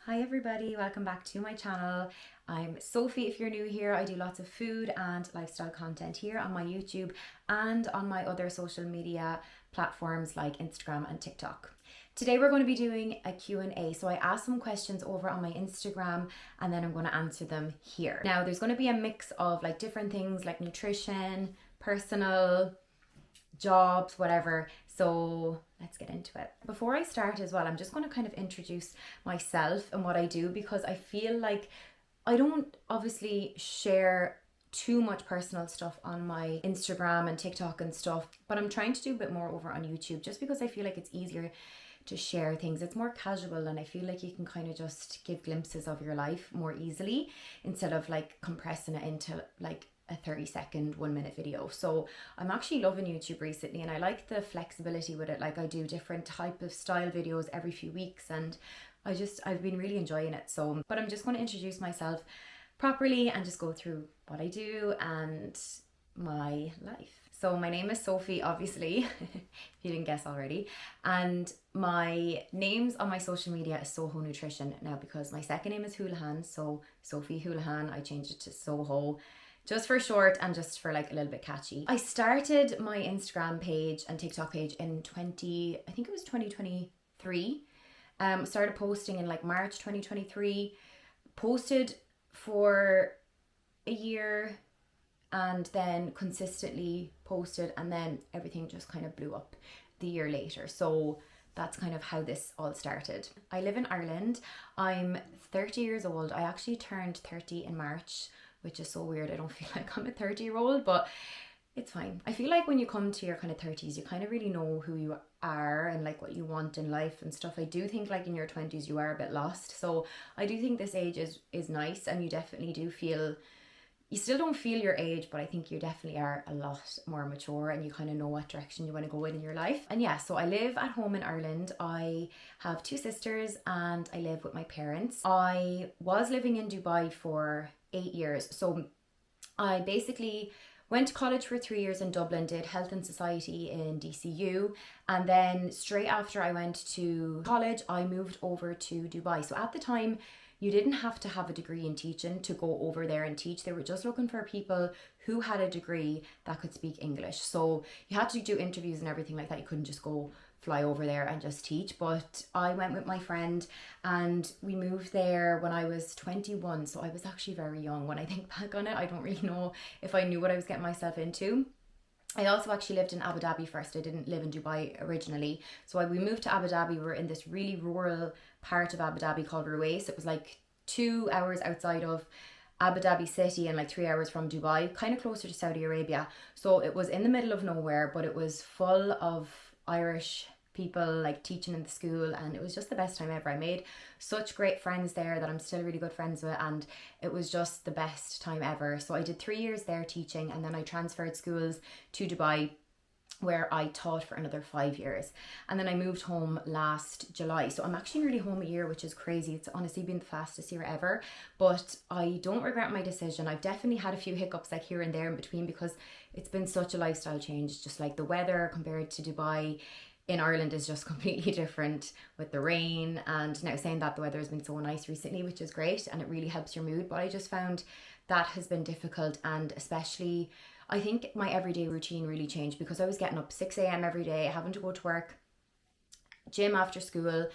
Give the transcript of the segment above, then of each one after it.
Hi everybody, welcome back to my channel. I'm Sophie if you're new here. I do lots of food and lifestyle content here on my YouTube and on my other social media platforms like Instagram and TikTok. Today we're going to be doing a Q&A. So I asked some questions over on my Instagram and then I'm going to answer them here. Now there's going to be a mix of like different things like nutrition, personal, jobs, whatever. So let's get into it. Before I start as well, I'm just going to kind of introduce myself and what I do, because I feel like I don't obviously share too much personal stuff on my Instagram and TikTok and stuff, but I'm trying to do a bit more over on YouTube just because I feel like it's easier to share things. It's more casual and I feel like you can kind of just give glimpses of your life more easily instead of like compressing it into like a 30-second 1-minute video. So I'm actually loving YouTube recently and I like the flexibility with it. Like I do different type of style videos every few weeks and I've been really enjoying it. So but I'm just going to introduce myself properly and just go through what I do and my life. So my name is Sophie, obviously, if you didn't guess already. And my names on my social media is Soho Nutrition now, because my second name is Houlihan, so Sophie Houlihan. I changed it to Soho just for short and just for like a little bit catchy. I started my Instagram page and TikTok page in 2023. Started posting in like March 2023. Posted for a year and then consistently posted, and then everything just kind of blew up the year later. So that's kind of how this all started. I live in Ireland. I'm 30 years old. I actually turned 30 in March, which is so weird. I don't feel like I'm a 30-year-old, but it's fine. I feel like when you come to your kind of 30s, you kind of really know who you are and like what you want in life and stuff. I do think like in your 20s you are a bit lost. So I do think this age is nice, and you definitely do feel, you still don't feel your age, but I think you definitely are a lot more mature and you kind of know what direction you want to go in your life. And yeah, so I live at home in Ireland. I have 2 sisters and I live with my parents. I was living in Dubai for 8 years. So I basically went to college for 3 years in Dublin, did health and society in DCU, and then straight after I went to college, I moved over to Dubai. So at the time, you didn't have to have a degree in teaching to go over there and teach. They were just looking for people who had a degree that could speak English. So you had to do interviews and everything like that. You couldn't just go fly over there and just teach. But I went with my friend and we moved there when I was 21. So I was actually very young. When I think back on it, I don't really know if I knew what I was getting myself into. I also actually lived in Abu Dhabi first. I didn't live in Dubai originally. So we moved to Abu Dhabi. We were in this really rural part of Abu Dhabi called Ruwais. It was like 2 hours outside of Abu Dhabi city and like 3 hours from Dubai, kind of closer to Saudi Arabia. So it was in the middle of nowhere, but it was full of Irish people like teaching in the school, and it was just the best time ever. I made such great friends there that I'm still really good friends with, and it was just the best time ever. So I did 3 years there teaching, and then I transferred schools to Dubai where I taught for another 5 years, and then I moved home last July. So I'm actually nearly home a year, which is crazy. It's honestly been the fastest year ever, but I don't regret my decision. I've definitely had a few hiccups like here and there in between, because it's been such a lifestyle change. Just like the weather compared to Dubai in Ireland is just completely different with the rain. And now saying that, the weather has been so nice recently, which is great, and it really helps your mood. But I just found that has been difficult, and especially I think my everyday routine really changed, because I was getting up 6 a.m. every day, having to go to work, gym after school.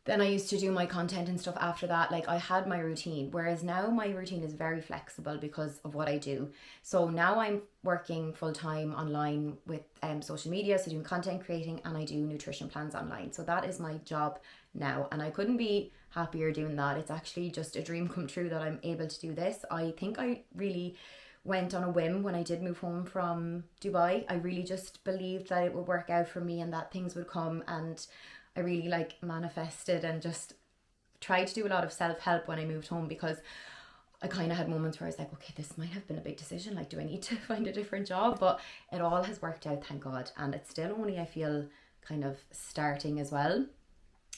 Then I used to do my content and stuff after that. Like I had my routine, whereas now my routine is very flexible because of what I do. So now I'm working full time online with social media, so doing content creating, and I do nutrition plans online. So that is my job now, and I couldn't be happier doing that. It's actually just a dream come true that I'm able to do this. I think I really went on a whim when I did move home from Dubai. I really just believed that it would work out for me and that things would come, and I really like manifested and just tried to do a lot of self-help when I moved home, because I kind of had moments where I was like, okay, this might have been a big decision. Like, do I need to find a different job? But it all has worked out, thank God. And it's still only, I feel, kind of starting as well,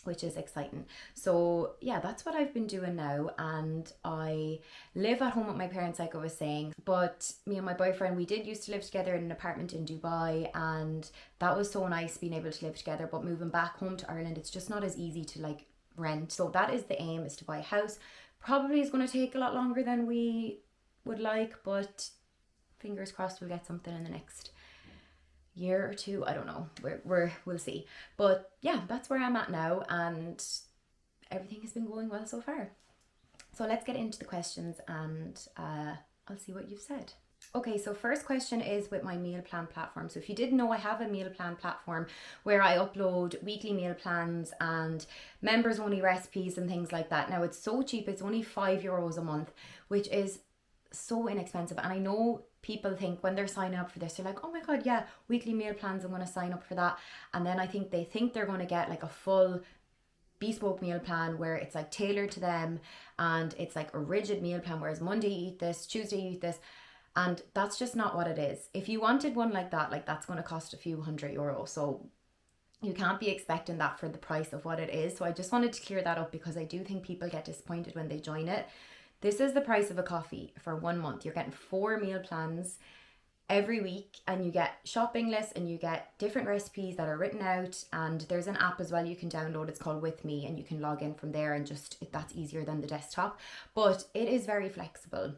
which is exciting. So yeah, that's what I've been doing now. And I live at home with my parents, like I was saying, but me and my boyfriend, we did used to live together in an apartment in Dubai, and that was so nice being able to live together. But moving back home to Ireland, it's just not as easy to like rent. So that is the aim, is to buy a house. Probably is going to take a lot longer than we would like, but fingers crossed we'll get something in the next year or two. I don't know. We'll see. But yeah, that's where I'm at now, and everything has been going well so far. So let's get into the questions, and I'll see what you've said. Okay, so first question is with my meal plan platform. So if you didn't know, I have a meal plan platform where I upload weekly meal plans and members only recipes and things like that. Now it's so cheap, it's only €5 a month, which is so inexpensive. And I know people think when they're signing up for this, they're like, oh my god, yeah, weekly meal plans, I'm going to sign up for that. And then I think they think they're going to get like a full bespoke meal plan where it's like tailored to them, and it's like a rigid meal plan, whereas Monday you eat this, Tuesday you eat this. And that's just not what it is. If you wanted one like that, like that's going to cost a few €100. So you can't be expecting that for the price of what it is. So I just wanted to clear that up, because I do think people get disappointed when they join it. This is the price of a coffee for 1 month. You're getting 4 meal plans every week, and you get shopping lists, and you get different recipes that are written out, and there's an app as well you can download. It's called With Me, and you can log in from there, and just that's easier than the desktop. But it is very flexible.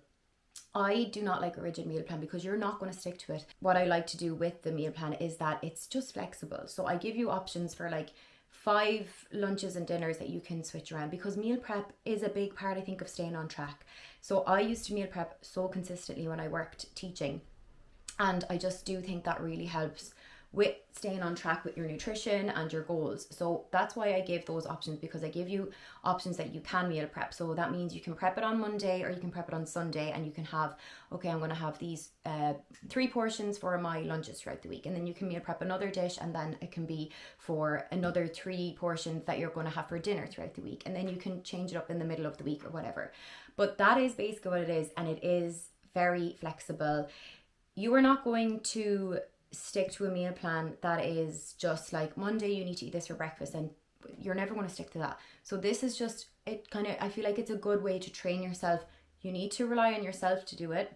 I do not like a rigid meal plan because you're not going to stick to it. What I like to do with the meal plan is that it's just flexible. So I give you options for like 5 lunches and dinners that you can switch around, because meal prep is a big part, I think, of staying on track. So I used to meal prep so consistently when I worked teaching, and I just do think that really helps with staying on track with your nutrition and your goals. So that's why I give those options, because I give you options that you can meal prep. So that means you can prep it on Monday, or you can prep it on Sunday, and you can have, okay, I'm going to have these 3 portions for my lunches throughout the week, and then you can meal prep another dish, and then it can be for another 3 portions that you're going to have for dinner throughout the week, and then you can change it up in the middle of the week or whatever. But that is basically what it is, and it is very flexible. You are not going to stick to a meal plan that is just like Monday you need to eat this for breakfast, and you're never going to stick to that. So this is just, it kind of, I feel like it's a good way to train yourself. You need to rely on yourself to do it.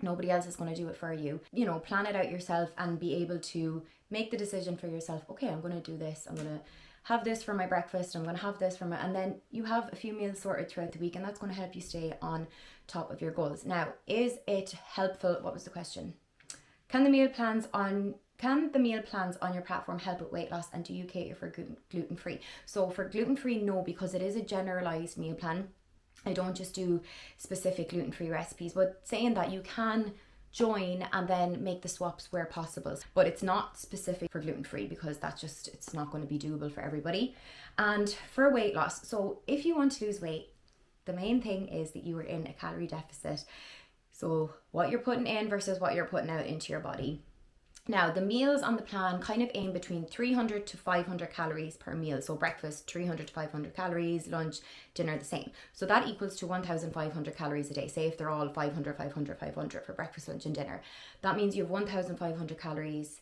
Nobody else is going to do it for you. You know, plan it out yourself and be able to make the decision for yourself. Okay, I'm going to do this. I'm going to have this for my breakfast. I'm going to have this for my, and then you have a few meals sorted throughout the week, and that's going to help you stay on top of your goals. Now, is it helpful? What was the question? Can the meal plans on your platform help with weight loss, and do you cater for gluten-free? So for gluten-free, no, because it is a generalized meal plan. I don't just do specific gluten-free recipes, but saying that, you can join and then make the swaps where possible, but it's not specific for gluten-free, because that's just, it's not going to be doable for everybody. And for weight loss, so if you want to lose weight, the main thing is that you are in a calorie deficit. So what you're putting in versus what you're putting out into your body. Now, the meals on the plan kind of aim between 300 to 500 calories per meal. So breakfast, 300 to 500 calories, lunch, dinner, the same. So that equals to 1,500 calories a day. Say if they're all 500, 500, 500 for breakfast, lunch and dinner. That means you have 1,500 calories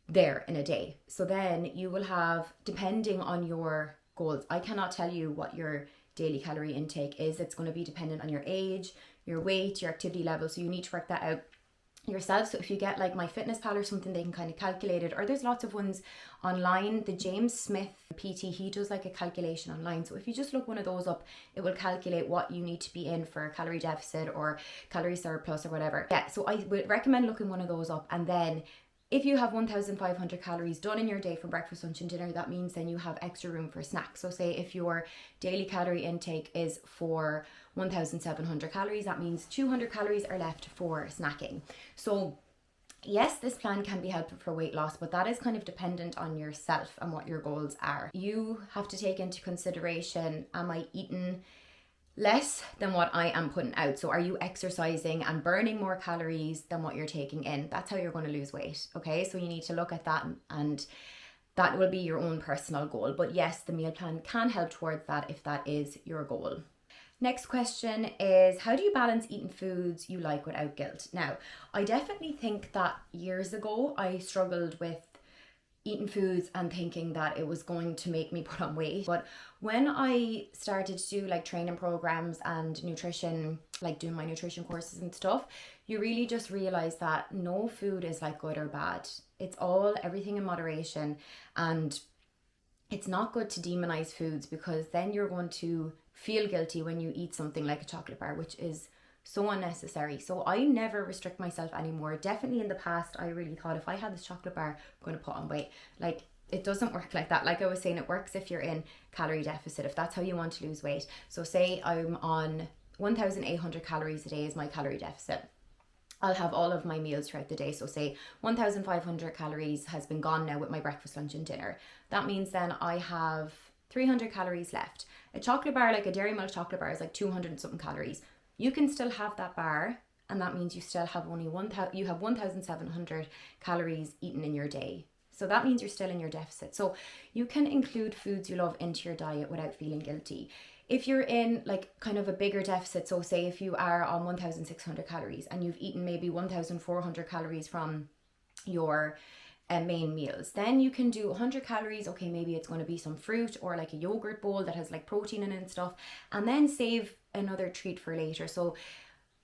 there in a day. So then you will have, depending on your goals, I cannot tell you what your daily calorie intake is. It's going to be dependent on your age, your weight, your activity level. So you need to work that out yourself. So if you get like MyFitnessPal or something, they can kind of calculate it, or there's lots of ones online. The James Smith PT, he does like a calculation online. So if you just look one of those up, it will calculate what you need to be in for a calorie deficit or calorie surplus or whatever. Yeah, so I would recommend looking one of those up. And then if you have 1,500 calories done in your day for breakfast, lunch and dinner, that means then you have extra room for snacks. So say if your daily calorie intake is for 1,700 calories, that means 200 calories are left for snacking. So yes, this plan can be helpful for weight loss, but that is kind of dependent on yourself and what your goals are. You have to take into consideration, am I eating less than what I am putting out? So are you exercising and burning more calories than what you're taking in? That's how you're going to lose weight. Okay, so you need to look at that, and that will be your own personal goal. But yes, the meal plan can help towards that if that is your goal. Next question is, how do you balance eating foods you like without guilt? Now, I definitely think that years ago I struggled with eating foods and thinking that it was going to make me put on weight. But when I started to do like training programs and nutrition, like doing my nutrition courses and stuff, you really just realize that no food is like good or bad. It's all, everything in moderation. And it's not good to demonize foods, because then you're going to feel guilty when you eat something like a chocolate bar, which is so unnecessary. So I never restrict myself anymore. Definitely in the past, I really thought if I had this chocolate bar, I'm going to put on weight. Like, it doesn't work like that. Like I was saying, it works if you're in calorie deficit, if that's how you want to lose weight. So say I'm on 1,800 calories a day is my calorie deficit. I'll have all of my meals throughout the day. So say 1,500 calories has been gone now with my breakfast, lunch and dinner. That means then I have 300 calories left. A chocolate bar, like a Dairy Milk chocolate bar, is like 200 and something calories. You can still have that bar, and that means you still have only 1,700 calories eaten in your day. So that means you're still in your deficit. So you can include foods you love into your diet without feeling guilty. If you're in like kind of a bigger deficit, so say if you are on 1,600 calories and you've eaten maybe 1,400 calories from your main meals, then you can do 100 calories. Okay, maybe it's going to be some fruit or like a yogurt bowl that has like protein in it and stuff, and then save another treat for later. So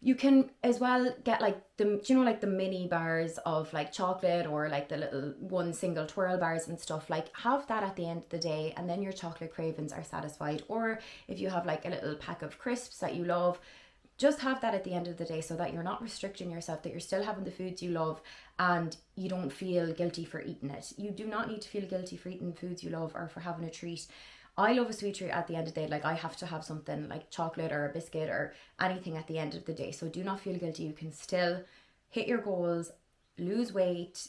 you can as well get like like the mini bars of like chocolate, or like the little one single twirl bars and stuff. Like, have that at the end of the day, and then your chocolate cravings are satisfied. Or if you have like a little pack of crisps that you love, just have that at the end of the day, so that you're not restricting yourself, that you're still having the foods you love and you don't feel guilty for eating it. You do not need to feel guilty for eating foods you love or for having a treat. I love a sweet treat at the end of the day. Like, I have to have something like chocolate or a biscuit or anything at the end of the day. So do not feel guilty. You can still hit your goals, lose weight,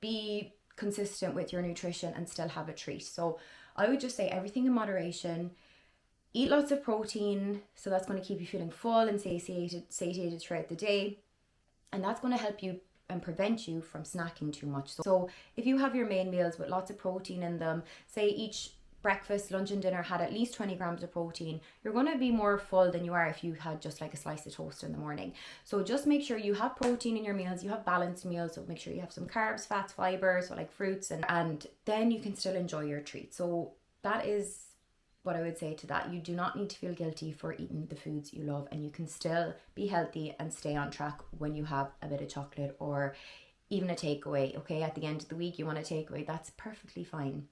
be consistent with your nutrition and still have a treat. So I would just say everything in moderation. Eat lots of protein, so that's going to keep you feeling full and satiated throughout the day. And that's going to help you and prevent you from snacking too much. So if you have your main meals with lots of protein in them, say each breakfast, lunch and dinner had at least 20 grams of protein, you're going to be more full than you are if you had just like a slice of toast in the morning. So just make sure you have protein in your meals, you have balanced meals. So make sure you have some carbs, fats, fibers, so like fruits, and then you can still enjoy your treat. So that is what I would say to that. You do not need to feel guilty for eating the foods you love, and you can still be healthy and stay on track when you have a bit of chocolate or even a takeaway. Okay, at the end of the week you want a takeaway, that's perfectly fine.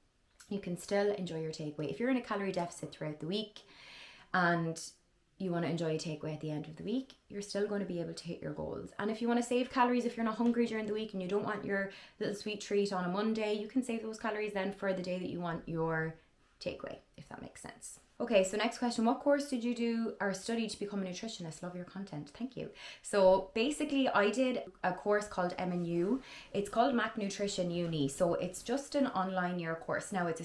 You can still enjoy your takeaway. If you're in a calorie deficit throughout the week and you want to enjoy a takeaway at the end of the week, you're still going to be able to hit your goals. And if you want to save calories, if you're not hungry during the week and you don't want your little sweet treat on a Monday, you can save those calories then for the day that you want your takeaway, if that makes sense. Okay, so next question. What course did you do or study to become a nutritionist? Love your content. Thank you. So basically I did a course called MNU. It's called Mac Nutrition Uni. So it's just an online year course. Now it's a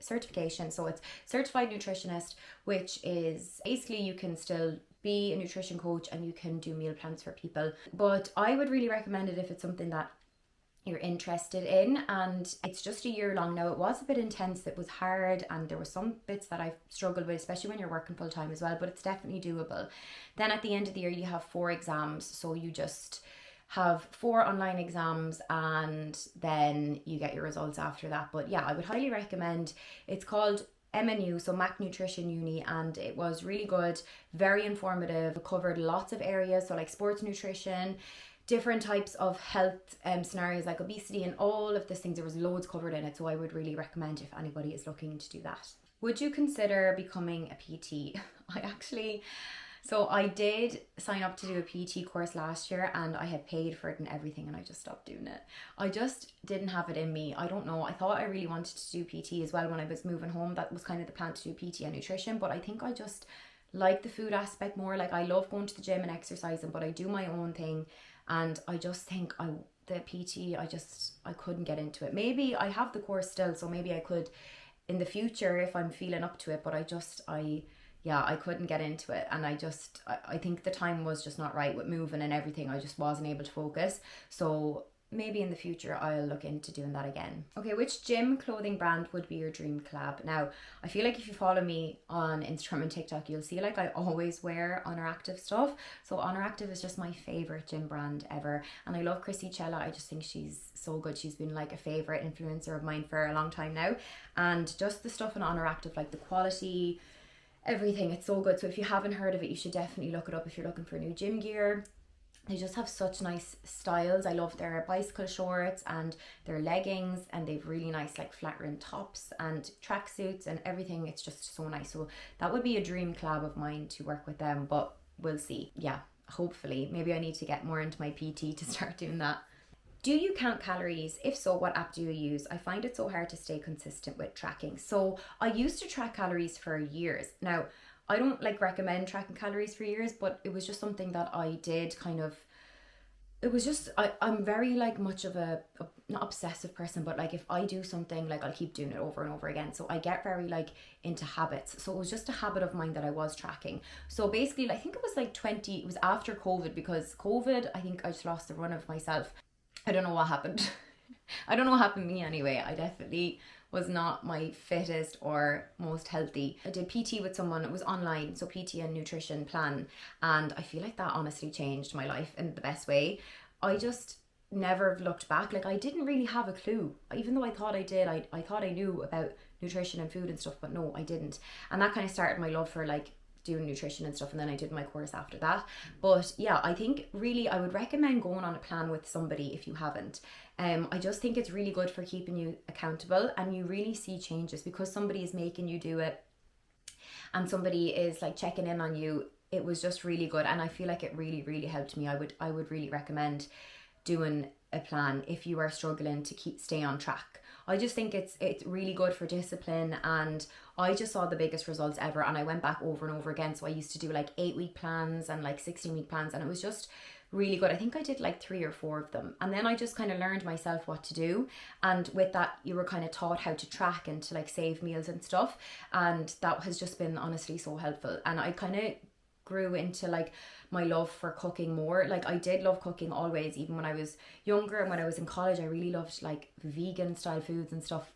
certification. So it's certified nutritionist, which is basically you can still be a nutrition coach and you can do meal plans for people. But I would really recommend it if it's something that you're interested in, and it's just a year long. Now it was a bit intense, it was hard, and there were some bits that I struggled with, especially when you're working full time as well, but it's definitely doable. Then at the end of the year you have 4 exams, so you just have 4 online exams and then you get your results after that. But yeah, I would highly recommend. It's called MNU, so Mac Nutrition Uni, and it was really good, very informative. It covered lots of areas, so like sports nutrition, different types of health scenarios like obesity, and all of these things. There was loads covered in it, so I would really recommend if anybody is looking to do that. Would you consider becoming a PT? I did sign up to do a PT course last year, and I had paid for it and everything, and I just stopped doing it. I just didn't have it in me. I don't know. I thought I really wanted to do PT as well when I was moving home. That was kind of the plan, to do PT and nutrition, but I think I just like the food aspect more. Like, I love going to the gym and exercising, but I do my own thing. And I just think the PT, I couldn't get into it. Maybe I have the course still, so maybe I could in the future if I'm feeling up to it, but I couldn't get into it. And I think the time was just not right with moving and everything. I just wasn't able to focus. So maybe in the future I'll look into doing that again. Okay, which gym clothing brand would be your dream collab? Now, I feel like if you follow me on Instagram and TikTok, you'll see like I always wear Honor Active stuff. So Honor Active is just my favorite gym brand ever. And I love Chrissy Chella. I just think she's so good. She's been like a favorite influencer of mine for a long time now. And just the stuff in Honor Active, like the quality, everything, it's so good. So if you haven't heard of it, you should definitely look it up if you're looking for new gym gear. They just have such nice styles. I love their bicycle shorts and their leggings, and they've really nice like flat rim tops and tracksuits and everything. It's just so nice. So that would be a dream collab of mine, to work with them, but we'll see. Yeah, hopefully. Maybe I need to get more into my PT to start doing that. Do you count calories? If so, what app do you use? I find it so hard to stay consistent with tracking. So I used to track calories for years. Now, I don't like recommend tracking calories for years, but it was just something that I did kind of, it was just, I'm very like much of a not obsessive person, but like if I do something, like I'll keep doing it over and over again. So I get very like into habits. So it was just a habit of mine that I was tracking. So basically, I think it was like it was after COVID, because COVID, I think I just lost the run of myself. I don't know what happened. I don't know what happened to me anyway. I definitely was not my fittest or most healthy. I did PT with someone, it was online, so PT and nutrition plan, and I feel like that honestly changed my life in the best way. I just never looked back. Like I didn't really have a clue. Even though I thought I did, I thought I knew about nutrition and food and stuff, but no, I didn't. And that kind of started my love for like doing nutrition and stuff, and then I did my course after that. But yeah, I think really I would recommend going on a plan with somebody if you haven't. I just think it's really good for keeping you accountable, and you really see changes because somebody is making you do it and somebody is like checking in on you. It was just really good, and I feel like it really helped me. I would really recommend doing a plan if you are struggling to stay on track. I just think it's really good for discipline, and I just saw the biggest results ever, and I went back over and over again. So I used to do like 8-week plans and like 16-week plans, and it was just really good. I think I did like 3 or 4 of them, and then I just kind of learned myself what to do, and with that you were kind of taught how to track and to like save meals and stuff, and that has just been honestly so helpful. And I kind of grew into like my love for cooking more. Like I did love cooking always, even when I was younger, and when I was in college I really loved like vegan style foods and stuff.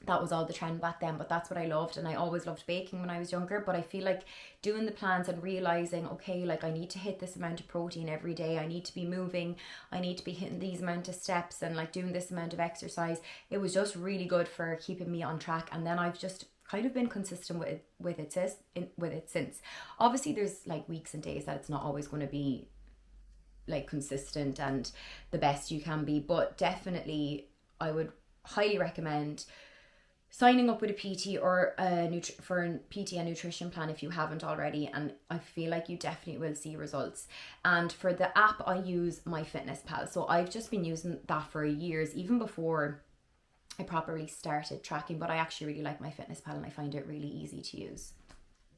That was all the trend back then, but that's what I loved, and I always loved baking when I was younger. But I feel like doing the plans and realizing, okay, like I need to hit this amount of protein every day, I need to be moving, I need to be hitting these amount of steps and like doing this amount of exercise, it was just really good for keeping me on track. And then I've just kind of been consistent with it since. Obviously there's like weeks and days that it's not always going to be like consistent and the best you can be, but definitely I would highly recommend signing up with a PT or for a PT and nutrition plan if you haven't already, and I feel like you definitely will see results. And for the app, I use MyFitnessPal, so I've just been using that for years, even before I properly started tracking, but I actually really like MyFitnessPal and I find it really easy to use.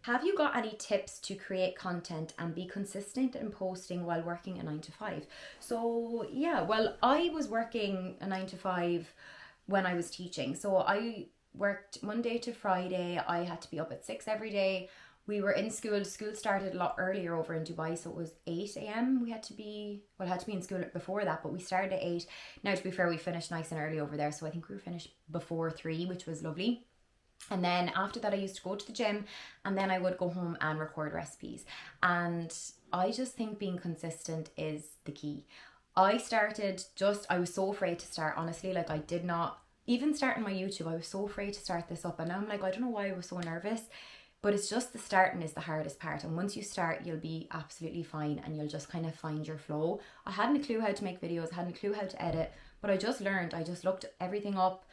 Have you got any tips to create content and be consistent in posting while working a 9 to 5? So yeah, well, I was working a 9 to 5 when I was teaching. So I worked Monday to Friday. I had to be up at 6 every day. We were in school. School started a lot earlier over in Dubai, so it was 8 a.m. We had to be in school before that, but we started at 8. Now, to be fair, we finished nice and early over there, so I think we were finished before 3, which was lovely. And then after that, I used to go to the gym, and then I would go home and record recipes. And I just think being consistent is the key. I was so afraid to start, honestly. Like I did not even start on my YouTube. I was so afraid to start this up, and now I'm like, I don't know why I was so nervous, but it's just the starting is the hardest part. And once you start, you'll be absolutely fine, and you'll just kind of find your flow. I hadn't a clue how to make videos, I hadn't a clue how to edit, but I just learned. I just looked everything up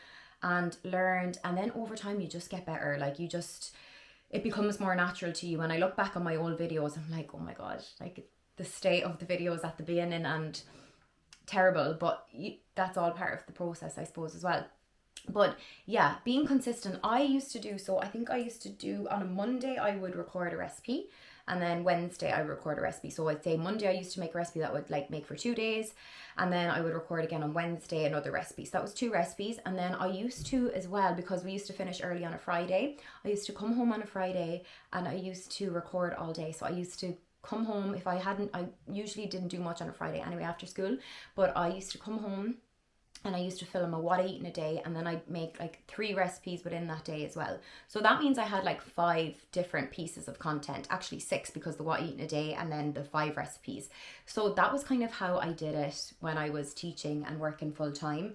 and learned, and then over time you just get better. Like it becomes more natural to you. And I look back on my old videos, I'm like, oh my god, like the state of the videos at the beginning, and terrible, but that's all part of the process, I suppose, as well. But yeah, being consistent, I think I used to do on a Monday I would record a recipe, and then Wednesday I would record a recipe. So I'd say Monday I used to make a recipe that would like make for 2 days, and then I would record again on Wednesday another recipe. So that was 2 recipes. And then I used to as well, because we used to finish early on a Friday, I used to come home on a Friday and I used to record all day. So I used to come home, I usually didn't do much on a Friday anyway after school, but I used to come home and I used to film a what I eat in a day, and then I'd make like 3 recipes within that day as well. So that means I had like 5 different pieces of content, actually 6, because the what I eat in a day and then the 5 recipes. So that was kind of how I did it when I was teaching and working full time.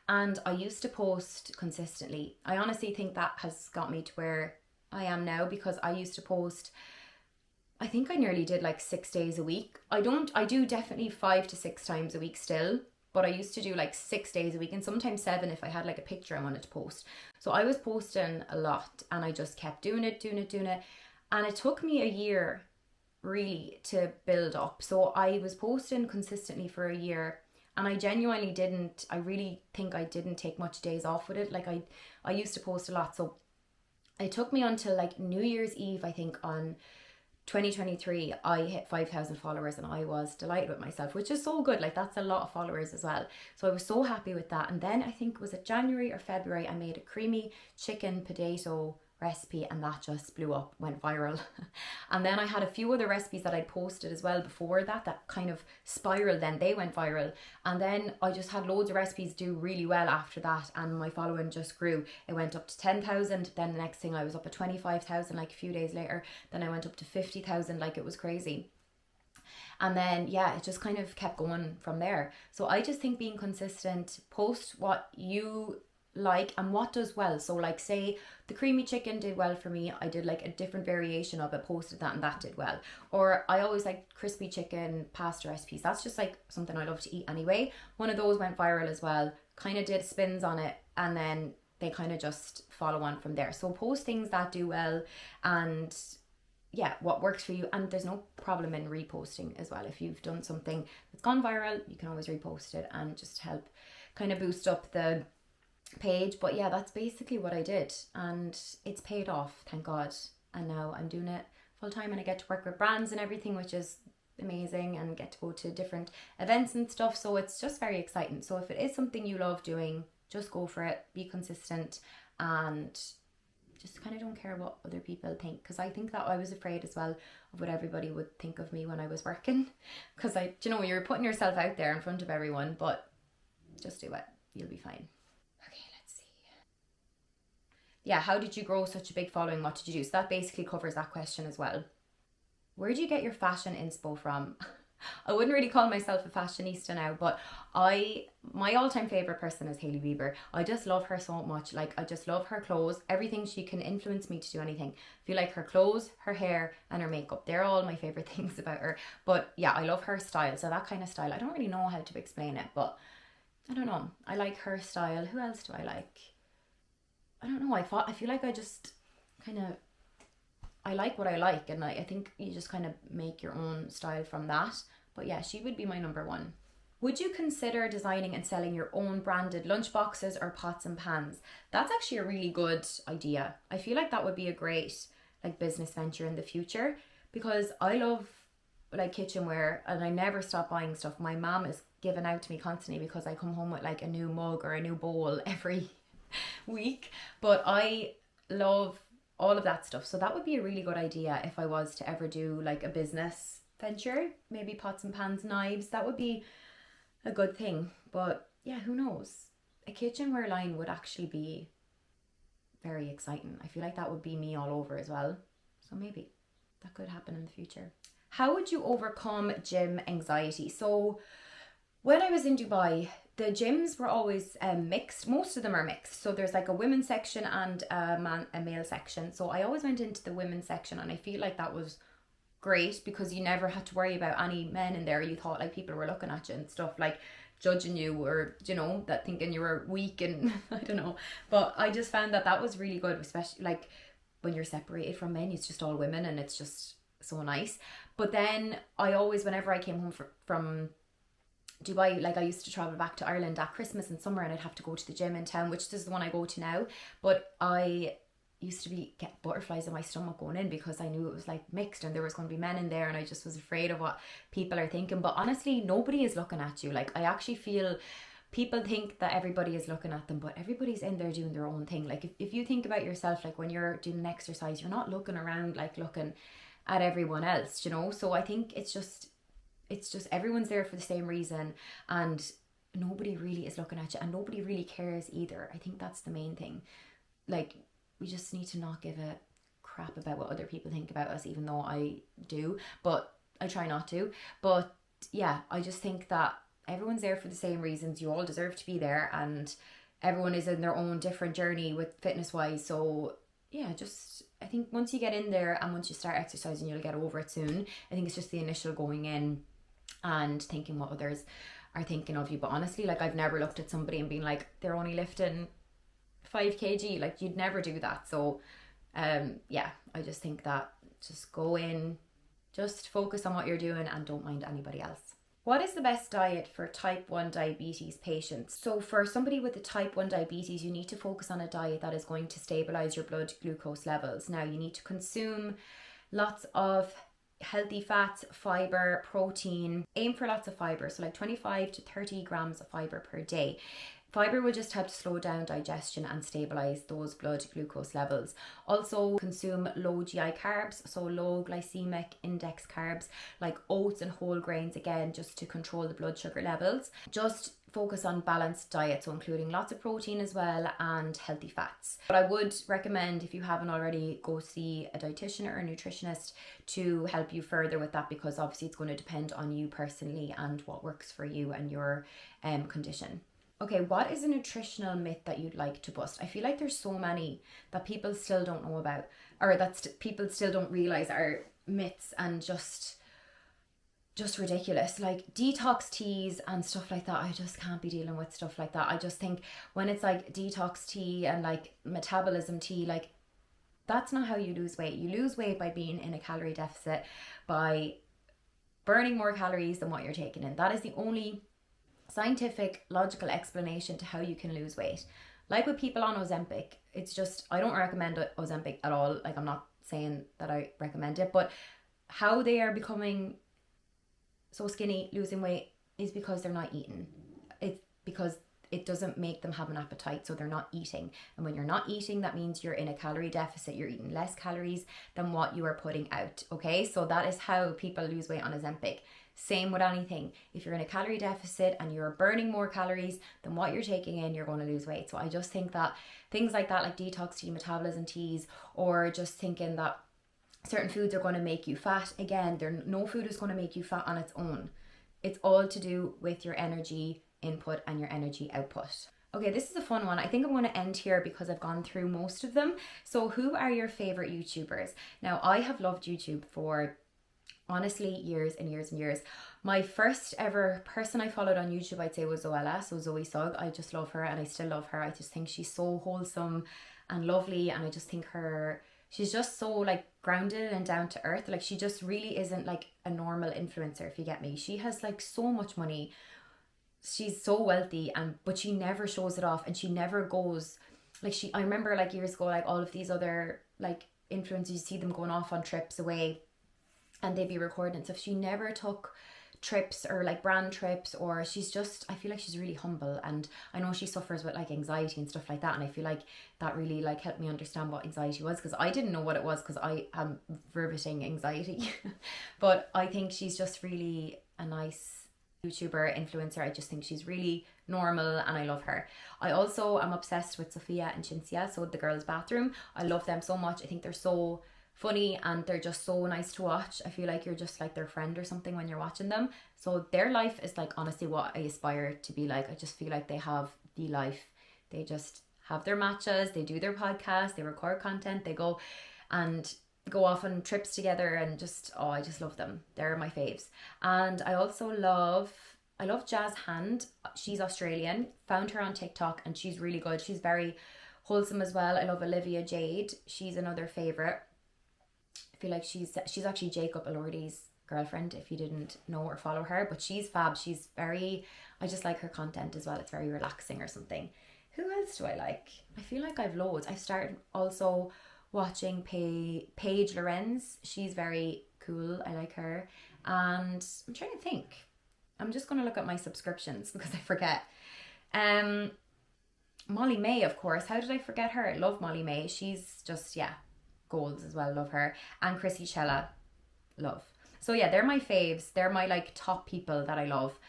And I used to post consistently. I honestly think that has got me to where I am now, because I used to post, I think I nearly did like 6 days a week. I do definitely 5 to 6 times a week still, but I used to do like 6 days a week and sometimes 7 if I had like a picture I wanted to post. So I was posting a lot and I just kept doing it. And it took me a year really to build up. So I was posting consistently for a year and I really think I didn't take much days off with it. Like I used to post a lot. So it took me until like New Year's Eve, I think, on 2023, I hit 5,000 followers and I was delighted with myself, which is so good. Like that's a lot of followers as well. So I was so happy with that. And then I think, was it January or February, I made a creamy chicken potato recipe and that just blew up, went viral. And then I had a few other recipes that I posted as well before that kind of spiraled, then they went viral. And then I just had loads of recipes do really well after that and my following just grew. It went up to 10,000, then the next thing I was up at 25,000 like a few days later, then I went up to 50,000, like it was crazy. And then yeah, it just kind of kept going from there. So I just think being consistent, post what you like and what does well. So like say the creamy chicken did well for me, I did like a different variation of it, posted that and that did well. Or I always like crispy chicken pasta recipes, that's just like something I love to eat anyway. One of those went viral as well, kind of did spins on it and then they kind of just follow on from there. So post things that do well and yeah, what works for you. And there's no problem in reposting as well. If you've done something that's gone viral, you can always repost it and just help kind of boost up the page. But yeah, that's basically what I did and it's paid off, thank God. And now I'm doing it full time and I get to work with brands and everything, which is amazing, and get to go to different events and stuff. So it's just very exciting. So if it is something you love doing, just go for it, be consistent, and just kind of don't care what other people think. Because I think that I was afraid as well of what everybody would think of me when I was working, because you're putting yourself out there in front of everyone. But just do it, you'll be fine. Yeah, how did you grow such a big following? What did you do? So that basically covers that question as well. Where do you get your fashion inspo from? I wouldn't really call myself a fashionista now, but my all-time favorite person is Hailey Bieber. I just love her so much. Like I just love her clothes, everything. She can influence me to do anything. I feel like her clothes, her hair and her makeup, they're all my favorite things about her. But yeah, I love her style. So that kind of style, I don't really know how to explain it, but I don't know. I like her style. Who else do I like? I don't know. I feel like I just kind of, I like what I like, and I think you just kind of make your own style from that. But yeah, she would be my number one. Would you consider designing and selling your own branded lunchboxes or pots and pans? That's actually a really good idea. I feel like that would be a great like business venture in the future, because I love like kitchenware and I never stop buying stuff. My mom is giving out to me constantly because I come home with like a new mug or a new bowl every week. But I love all of that stuff, so that would be a really good idea if I was to ever do like a business venture. Maybe pots and pans, knives, that would be a good thing. But yeah, who knows, a kitchenware line would actually be very exciting. I feel like that would be me all over as well, so maybe that could happen in the future. How would you overcome gym anxiety? So when I was in Dubai, the gyms were always mixed. Most of them are mixed. So there's like a women's section and a male section. So I always went into the women's section and I feel like that was great because you never had to worry about any men in there. You thought like people were looking at you and stuff, like judging you, or that thinking you were weak and I don't know. But I just found that was really good, especially like when you're separated from men, it's just all women and it's just so nice. But then I always, whenever I came home from Dubai, like I used to travel back to Ireland at Christmas and summer and I'd have to go to the gym in town, which is the one I go to now. But I used to get butterflies in my stomach going in because I knew it was like mixed and there was going to be men in there, and I just was afraid of what people are thinking. But honestly, nobody is looking at you. Like I actually feel people think that everybody is looking at them, but everybody's in there doing their own thing. Like if you think about yourself, like when you're doing an exercise, you're not looking around like looking at everyone else, So I think it's just everyone's there for the same reason, and nobody really is looking at you and nobody really cares either. I think that's the main thing. Like we just need to not give a crap about what other people think about us, even though I do, but I try not to. But yeah, I just think that everyone's there for the same reasons. You all deserve to be there, and everyone is in their own different journey with fitness wise. So yeah, just I think once you get in there and once you start exercising, you'll get over it soon. I think it's just the initial going in and thinking what others are thinking of you. But honestly, like, I've never looked at somebody and been like, they're only lifting 5 kg. Like, you'd never do that. So yeah, I just think that just go in, just focus on what you're doing and don't mind anybody else. What is the best diet for type 1 diabetes patients? So for somebody with the type 1 diabetes, you need to focus on a diet that is going to stabilize your blood glucose levels. Now, you need to consume lots of healthy fats, fiber, protein. Aim for lots of fiber, so like 25 to 30 grams of fiber per day. Fiber will just help to slow down digestion and stabilize those blood glucose levels. Also consume low GI carbs, so low glycemic index carbs like oats and whole grains, again, just to control the blood sugar levels. Just focus on balanced diet, so including lots of protein as well and healthy fats. But I would recommend, if you haven't already, go see a dietitian or a nutritionist to help you further with that, because obviously it's going to depend on you personally and what works for you and your condition. Okay, what is a nutritional myth that you'd like to bust? I feel like there's so many that people still don't know about, or that people still don't realize are myths and just ridiculous. Like detox teas and stuff like that. I just can't be dealing with stuff like that. I just think when it's like detox tea and like metabolism tea, like that's not how you lose weight. You lose weight by being in a calorie deficit, by burning more calories than what you're taking in. That is the only scientific, logical explanation to how you can lose weight. Like with people on Ozempic, it's just, I don't recommend Ozempic at all. Like, I'm not saying that I recommend it, but how they are becoming so skinny, losing weight, is because they're not eating. It's because it doesn't make them have an appetite, so they're not eating. And when you're not eating, that means you're in a calorie deficit. You're eating less calories than what you are putting out. Okay, so that is how people lose weight on Ozempic. Same with anything. If you're in a calorie deficit and you're burning more calories than what you're taking in, you're going to lose weight. So I just think that things like that, like detox tea, metabolism teas, or just thinking that certain foods are going to make you fat, again, no food is going to make you fat on its own. It's all to do with your energy input and your energy output. Okay, this is a fun one. I think I'm going to end here because I've gone through most of them. So who are your favorite YouTubers? Now, I have loved YouTube for honestly years and years and years. My first ever person I followed on YouTube, I'd say, was Zoella, so Zoe Sugg. I just love her and I still love her. I just think she's so wholesome and lovely, and I just think she's just so like grounded and down to earth. Like, she just really isn't like a normal influencer, if you get me. She has like so much money. She's so wealthy, but she never shows it off, and she never goes like I remember like years ago, like all of these other like influencers, you see them going off on trips away and they'd be recording stuff. She never took trips or like brand trips, or I feel like she's really humble, and I know she suffers with like anxiety and stuff like that, and I feel like that really like helped me understand what anxiety was, because I didn't know what it was, because I am vomiting anxiety. But I think she's just really a nice YouTuber, influencer. I just think she's really normal and I love her. I also am obsessed with Sophia and Cinzia, so the girls' bathroom. I love them so much. I think they're so funny and they're just so nice to watch. I feel like you're just like their friend or something when you're watching them. So their life is like honestly what I aspire to be like. I just feel like they have the life. They just have their matches, they do their podcast, they record content, they go off on trips together, and I just love them. They're my faves. And I also love Jazz Hand. She's Australian. Found her on TikTok and she's really good. She's very wholesome as well. I love Olivia Jade. She's another favorite. I feel like she's actually Jacob Elordi's girlfriend, if you didn't know or follow her, but she's fab. I just like her content as well. It's very relaxing or something. Who else do I like? I feel like I've loads. I've started also watching Paige Lorenz. She's very cool. I like her. And I'm trying to think. I'm just going to look at my subscriptions because I forget. Molly May, of course. How did I forget her? I love Molly May. She's just, goals as well. Love her. And Chrissy Chella. Love. So yeah, they're my faves. They're my like top people that I love.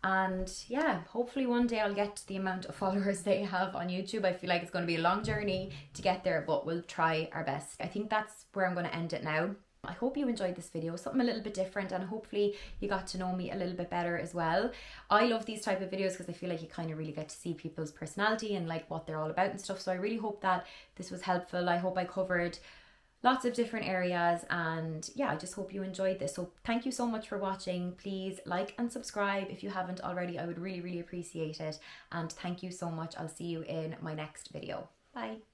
And yeah, hopefully one day I'll get the amount of followers they have on YouTube. I feel like it's going to be a long journey to get there, but we'll try our best. I think that's where I'm going to end it now. I hope you enjoyed this video, something a little bit different, and hopefully you got to know me a little bit better as well. I love these type of videos because I feel like you kind of really get to see people's personality and like what they're all about and stuff. So I really hope that this was helpful. I hope I covered lots of different areas. And yeah, I just hope you enjoyed this. So thank you so much for watching. Please like and subscribe if you haven't already. I would really, really appreciate it. And thank you so much. I'll see you in my next video. Bye.